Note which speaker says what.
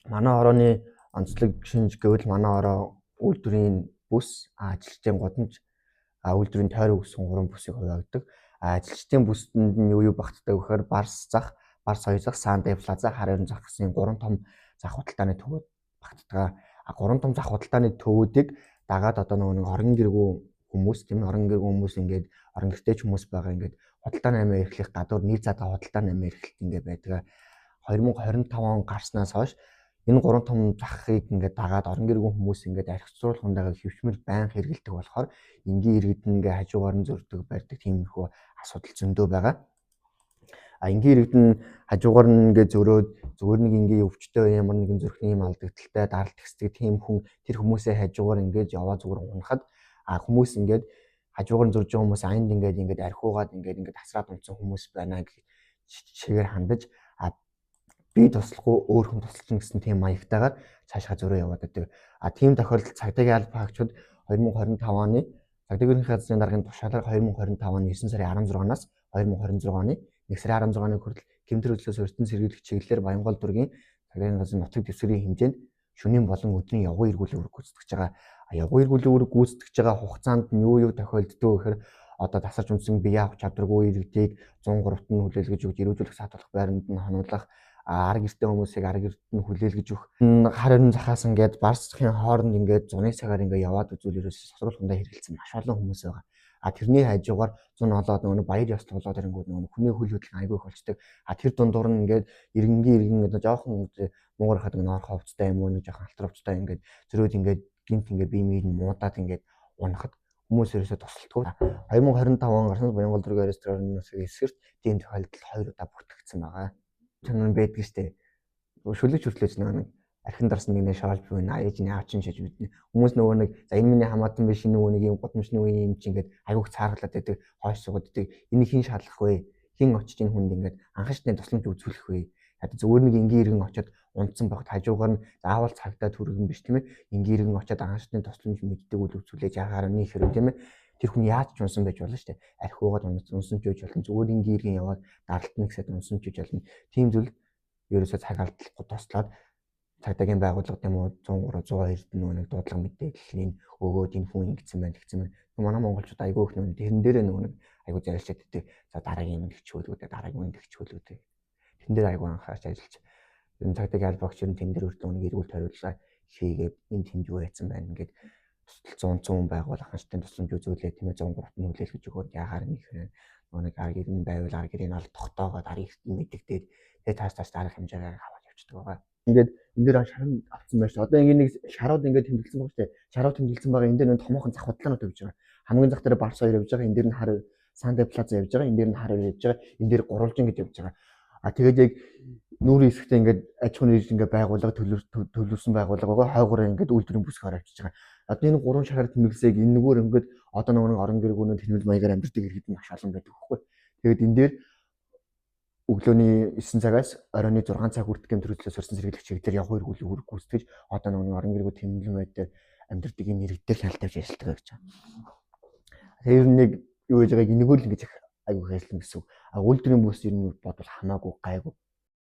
Speaker 1: Манай орооны онцлог шинж гэвэл манай ороо үйлдвэрийн бүс, ажилчдын гудамж, үйлдвэрийн тойрог гэсэн 3 бүсийг хуваагддаг. Ажилчдын бүсэнд нь юу багтдаг вэхээр Барс зах, Барс хоёр зах, Сандэй плаза, Хариран зах гэсэн 3 том зах худалдааны төвөд багтдаг. 3 том зах худалдааны төвүүдийг дагаад одоо нэг орон гэргүй хүмүүс тийм орон гэргүй хүмүүс ингээд орон гэртеч хүмүүс байгаа ингээд худалдааны амиа эрхлэх гадуур нийт задаа худалдааны амиа эрхлэлт ингээд байдаг. 2025 он гарснаас хойш энэ 3 том захыг ингээд дагаад орон гэргүй хүмүүс ингээд архицруулах хүндэйгээ хөвчмөр байнга хэрэгэлдэг болохоор энгийн иргэдэн ингээд хажуугаар нь зөрдөг барьдаг тиймэрхүү асуудал зөндөө байгаа. Энгийн иргэдэн хажуугаар нь ингээд зөрөөд зүгээр нэг энгийн өвчтөй ямар нэгэн зүрхний юм алдагдaltaй даралт гэсдэг тийм хүн тэр хүмүүсээ хажуугаар ингээд яваа зүгээр унахад хүмүүс ингээд хажуугаар нь зурж байгаа хүмүүс аянд ингээд архиугаад ингээд тасраад унтсан хүмүүс байна гэх чигээр хандаж би туслахгүй өөр хүн тусалчихна гэсэн тийм маягтайгаар цаашаа зөрөө яваад байдаг. Тийм тохиолдолд цагдаагийн алба хаагчид 2025 оны цагдаагийн газрын даргын тушаалаар 2025 оны 9 сарын 16-наас 2026 оны 1 сарын 16-ны хүртэл гэмтэр хөдлөөс өртөн сэргийлэх чиглэлээр Баянгол дургийн цагдаагийн газрын нутаг дэвсгэрийн хэмжээнд шөнийн болон өдрийн явган эргүүл үүрэг гүйцэтгэж байгаа. Явган эргүүл үүрэг гүйцэтгэж байгаа хугацаанд нь юу тохиолддог гэхээр одоо тасарч унтсан бие авах чадваргүй иргэдийг 103-т нь хүлээлгэж өгч эрүүжүүлэх саатуулах байранд нь хонуулах ар гэртээ хүмүүсийг ар гэрт нь хүлээлгэж өгөх харин захаас ингээд барсхийн хооронд ингээд зуны цагаар ингээд яваад үзүүл ерөөс сосруулахундаа хэрэгэлсэн маш олон хүмүүс байгаа. Тэрний хажуугаар зун олоод нөгөө баяр ёслол болоод ирэнгүүт нөгөө хүний хөл хөдлөн айгүй их болчдөг. Тэр дундуур нь ингээд иргэн ингээд жоохон муугар хаад ноор ховцтой юм уу нэг жоохон алтрувцтай ингээд зөрөөд ингээд гинт ингээд бие мийг нь муудаад ингээд унахад хүмүүс ерөөсөө тусалдгүй. 2025 он гарсан Баянгол дургийн ресторанаас эсэрт тийм тохиолдол 2 удаа бүртгэгдсэн байгаа. Чанар байдаг штэ. Шүлэг хүртлээч нэг архин дарсан нэг шаалж буй ээж нь аавчин шиж бидний хүмүүс нөгөө нэг за энэ миний хамаатан биш нөгөө нэг юм гудамжны үе юм чи ингээд айгуух цааргалаад байдаг хойш суугаад байдаг энийг хэн шалгах вэ хэн очиж энэ хүнд ингээд анхаачны тусламж үзүүлэх вэ зүгээр нэг энгийн иргэн очиод унтсан багт хажуугаар нь заавал цагтаа түргэн биш тийм ээ энгийн иргэн очиод анхаачны тусламж мэддэг үл үзүүлээж яагаар нэг хэрэг тийм ээ тэр хүн яаж ч унсан байж болно шүү дээ архиугаад унсан ч байж болно зүгээр энгийн иргэн яваад даралтна гэсэд унсан ч байж болно тийм зүйл ерөөсөө цаг алдахгүй туслаад цагдаагийн байгууллага тийм үү 103 102-д нэг дуудлага мэдээллийн өгөөд энэ хүн ингэсэн байна гэсэн юм. Манай монголчууд айгүй их нүн тэрэн дээрээ нэг айгүй зарилчаад өгдөг. За дараагийн юм гिचүүлгүүдээ дараагийн юм гिचүүлгүүдээ. Тэн дээр айгүй анхаарч ажиллаж. Энэ цагдаагийн албагч ер нь тэн дээр өртөө нэг эргүүл тойруулаа хийгээд энэ тэнд юу яйцсан байна ингээд 100 байгуул анхаачтай тусламж үзүүлээ тийм ээ 103-т нь хүлээлгэж өгөөд яагаар нэг нэг ар гэрэн байвал ар гэрийн аль тогтоогоод ар гэрт мэддэгдээд тэгээ таас дарах хэмжээгээр аваад явчихдаг байгаа. Ингээд энэ дээр шаран авсан байж. Одоо ингээд нэг шарууд ингээд тэмдэглэсэн байгаа шүү дээ. Шарууд тэмдэглэсэн байгаа. Энэ дээр нэг томоохон зах худлаанууд явж байгаа. Хамгийн зах дээр Барс 2 явж байгаа. Энэ дээр нь хар Сандэй плаза явж байгаа. Энэ дээр нь хар явж байгаа. Энэ дээр гурвалжин гэж явж байгаа. Тэгээд яг нүүрийн хэсэгтээ ингээд аж ахуйн нэгж ингээд байгууллага төлөвлөсөн байгууллага байгаа. Хойгоор ингээд үйлдвэрийн бүсгээр авчиж байгаа. Одоо энэ гурван шараар тэмдэглэсээг энэ нөгөө ингээд одоо нөгөө орон гэргүүнээ тэмдэглэл маягаар амьддаг иргэд маш олон байдаг хөхгүй. Тэгээд энэ дээр өглөөний 9 цагаас оройн 6 цаг хүртэл гэмтэр хөдлөөс өрсөн сэргийлэх чиглэлээр явган эргүүл үүрэг гүйцэтгэж одоо нөгөө орон гэргүй тэмдэглэл байдлаар амьддаг энэ иргэдээр хялтавж ажилладаг гэж байна. Тэр нэг юу гэж байгааг энэгээр л ингэж айгүй хэлсэн гэсэн. Үйлдвэрийн бүс ер нь бодвол хамаагүй гайгүй